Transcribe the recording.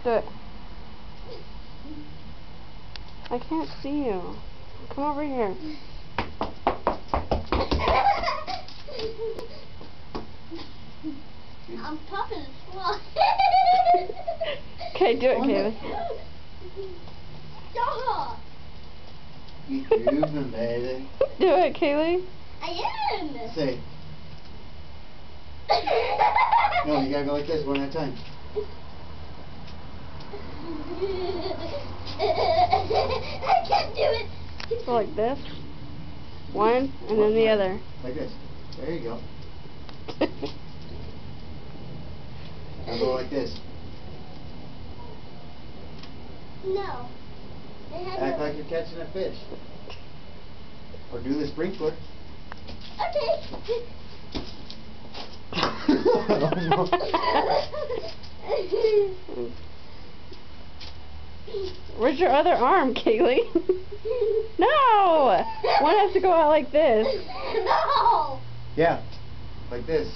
Do it. I can't see you. Come over here. I'm popping a slug. Okay, do it, Kaylee. Stop! Keep moving, baby. Do it, Kaylee. I am! Say. No, you gotta go like this one at a time. I can't do it! Go like this. One, and then the other. Like this. There you go. Now go like this. No. Act like you're catching a fish. Or do the sprinkler. Okay. Where's your other arm, Kaylee? No! One has to go out like this. No! Yeah, like this.